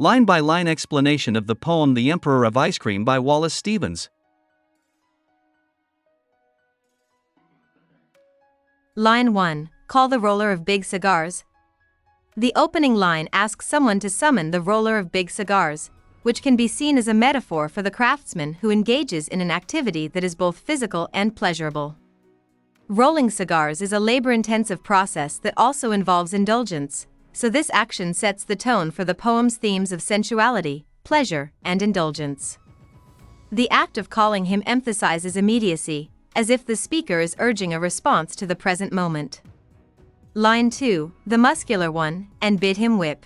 Line-by-line explanation of the poem The Emperor of Ice Cream by Wallace Stevens. Line 1. Call the roller of big cigars. The opening line asks someone to summon the roller of big cigars, which can be seen as a metaphor for the craftsman who engages in an activity that is both physical and pleasurable. Rolling cigars is a labor-intensive process that also involves indulgence, so this action sets the tone for the poem's themes of sensuality, pleasure, and indulgence. The act of calling him emphasizes immediacy, as if the speaker is urging a response to the present moment. Line 2, the muscular one, and bid him whip.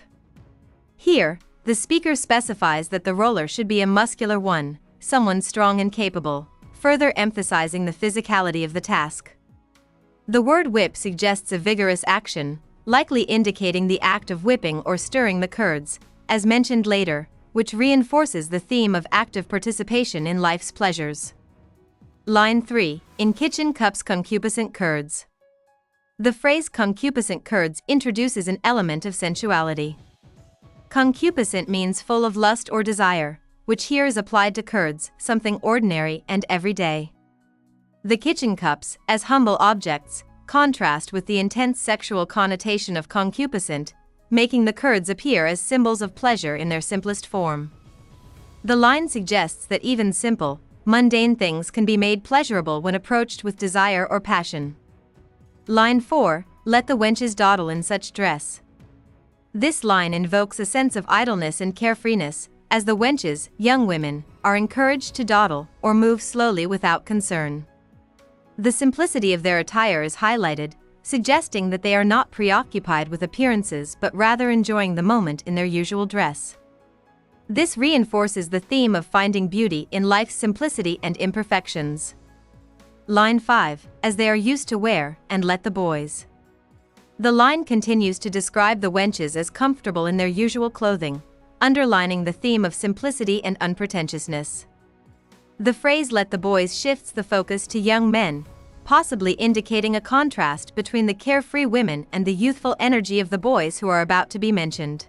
Here, the speaker specifies that the roller should be a muscular one, someone strong and capable, further emphasizing the physicality of the task. The word whip suggests a vigorous action, likely indicating the act of whipping or stirring the curds, as mentioned later, which reinforces the theme of active participation in life's pleasures. Line 3, in kitchen cups concupiscent curds. The phrase concupiscent curds introduces an element of sensuality. Concupiscent means full of lust or desire, which here is applied to curds, something ordinary and everyday. The kitchen cups, as humble objects, contrast with the intense sexual connotation of concupiscent, making the curds appear as symbols of pleasure in their simplest form. The line suggests that even simple, mundane things can be made pleasurable when approached with desire or passion. Line 4, let the wenches dawdle in such dress. This line invokes a sense of idleness and carefreeness, as the wenches, young women, are encouraged to dawdle or move slowly without concern. The simplicity of their attire is highlighted, suggesting that they are not preoccupied with appearances but rather enjoying the moment in their usual dress. This reinforces the theme of finding beauty in life's simplicity and imperfections. Line 5, as they are used to wear, and let the boys. The line continues to describe the wenches as comfortable in their usual clothing, underlining the theme of simplicity and unpretentiousness. The phrase let the boys shifts the focus to young men, possibly indicating a contrast between the carefree women and the youthful energy of the boys who are about to be mentioned.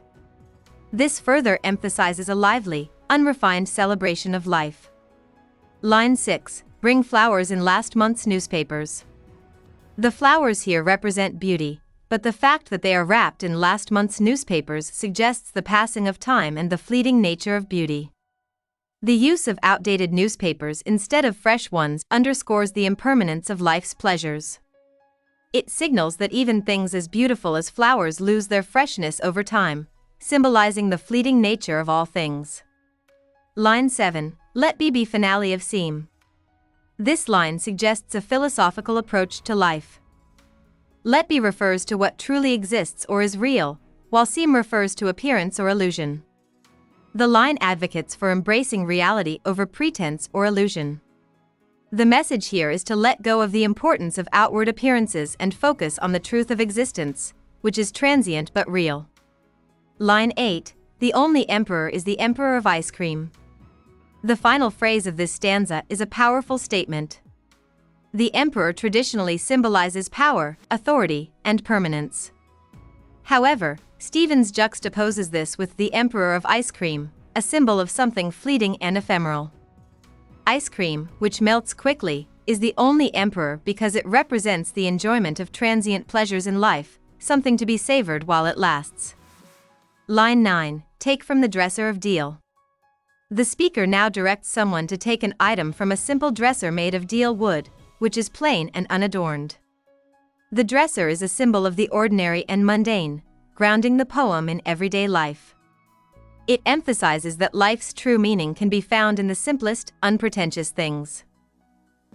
This further emphasizes a lively, unrefined celebration of life. Line 6, bring flowers in last month's newspapers. The flowers here represent beauty, but the fact that they are wrapped in last month's newspapers suggests the passing of time and the fleeting nature of beauty. The use of outdated newspapers instead of fresh ones underscores the impermanence of life's pleasures. It signals that even things as beautiful as flowers lose their freshness over time, symbolizing the fleeting nature of all things. Line 7, let be finale of seem. This line suggests a philosophical approach to life. Let be refers to what truly exists or is real, while seem refers to appearance or illusion. The line advocates for embracing reality over pretense or illusion. The message here is to let go of the importance of outward appearances and focus on the truth of existence, which is transient but real. Line 8, the only emperor is the emperor of ice cream. The final phrase of this stanza is a powerful statement. The emperor traditionally symbolizes power, authority, and permanence. However, Stevens juxtaposes this with the emperor of ice cream, a symbol of something fleeting and ephemeral. Ice cream, which melts quickly, is the only emperor because it represents the enjoyment of transient pleasures in life, something to be savored while it lasts. Line 9, take from the dresser of deal. The speaker now directs someone to take an item from a simple dresser made of deal wood, which is plain and unadorned. The dresser is a symbol of the ordinary and mundane, grounding the poem in everyday life. It emphasizes that life's true meaning can be found in the simplest, unpretentious things.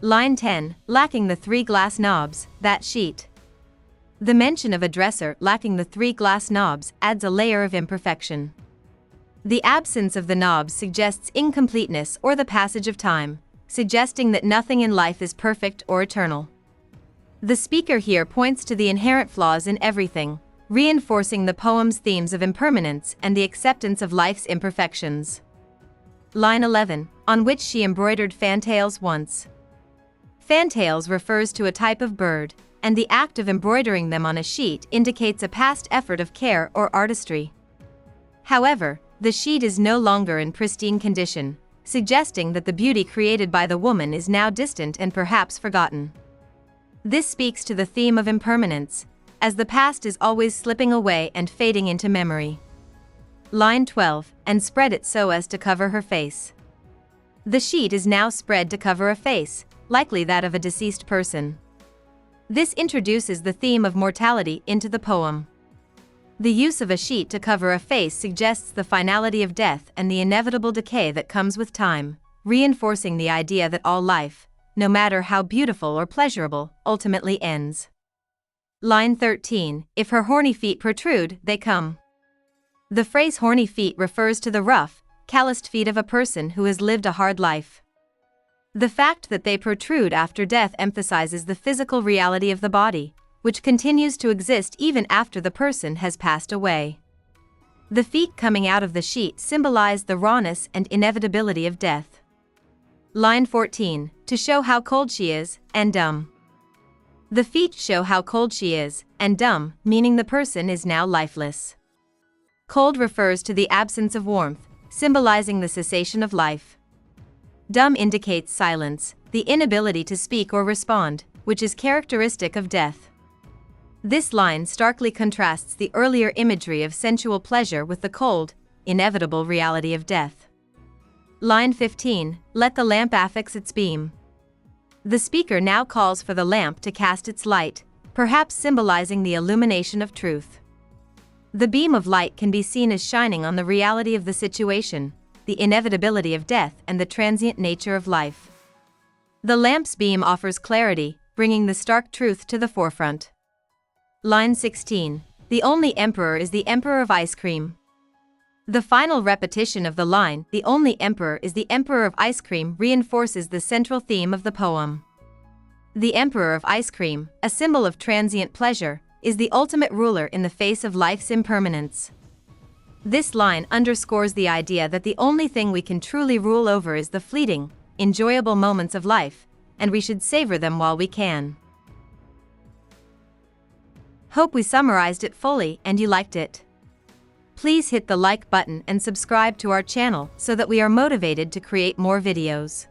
Line 10, lacking the 3 glass knobs, that sheet. The mention of a dresser lacking the 3 glass knobs adds a layer of imperfection. The absence of the knobs suggests incompleteness or the passage of time, suggesting that nothing in life is perfect or eternal. The speaker here points to the inherent flaws in everything, reinforcing the poem's themes of impermanence and the acceptance of life's imperfections. Line 11, on which she embroidered fantails once. Fantails refers to a type of bird, and the act of embroidering them on a sheet indicates a past effort of care or artistry. However, The sheet is no longer in pristine condition, suggesting that the beauty created by the woman is now distant and perhaps forgotten. This speaks to the theme of impermanence, as the past is always slipping away and fading into memory. Line 12, and spread it so as to cover her face. The sheet is now spread to cover a face, likely that of a deceased person. This introduces the theme of mortality into the poem. The use of a sheet to cover a face suggests the finality of death and the inevitable decay that comes with time, reinforcing the idea that all life, no matter how beautiful or pleasurable, ultimately ends. Line 13, if her horny feet protrude, they come. The phrase horny feet refers to the rough, calloused feet of a person who has lived a hard life. The fact that they protrude after death emphasizes the physical reality of the body, which continues to exist even after the person has passed away. The feet coming out of the sheet symbolize the rawness and inevitability of death. Line 14, to show how cold she is, and dumb. The feet show how cold she is, and dumb, meaning the person is now lifeless. Cold refers to the absence of warmth, symbolizing the cessation of life. Dumb indicates silence, the inability to speak or respond, which is characteristic of death. This line starkly contrasts the earlier imagery of sensual pleasure with the cold, inevitable reality of death. Line 15, let the lamp affix its beam. The speaker now calls for the lamp to cast its light, perhaps symbolizing the illumination of truth. The beam of light can be seen as shining on the reality of the situation, the inevitability of death and the transient nature of life. The lamp's beam offers clarity, bringing the stark truth to the forefront. Line 16, the only emperor is the emperor of ice cream. The final repetition of the line, the only emperor is the emperor of ice cream, reinforces the central theme of the poem. The emperor of ice cream, a symbol of transient pleasure, is the ultimate ruler in the face of life's impermanence. This line underscores the idea that the only thing we can truly rule over is the fleeting, enjoyable moments of life, and we should savor them while we can. Hope we summarized it fully and you liked it. Please hit the like button and subscribe to our channel so that we are motivated to create more videos.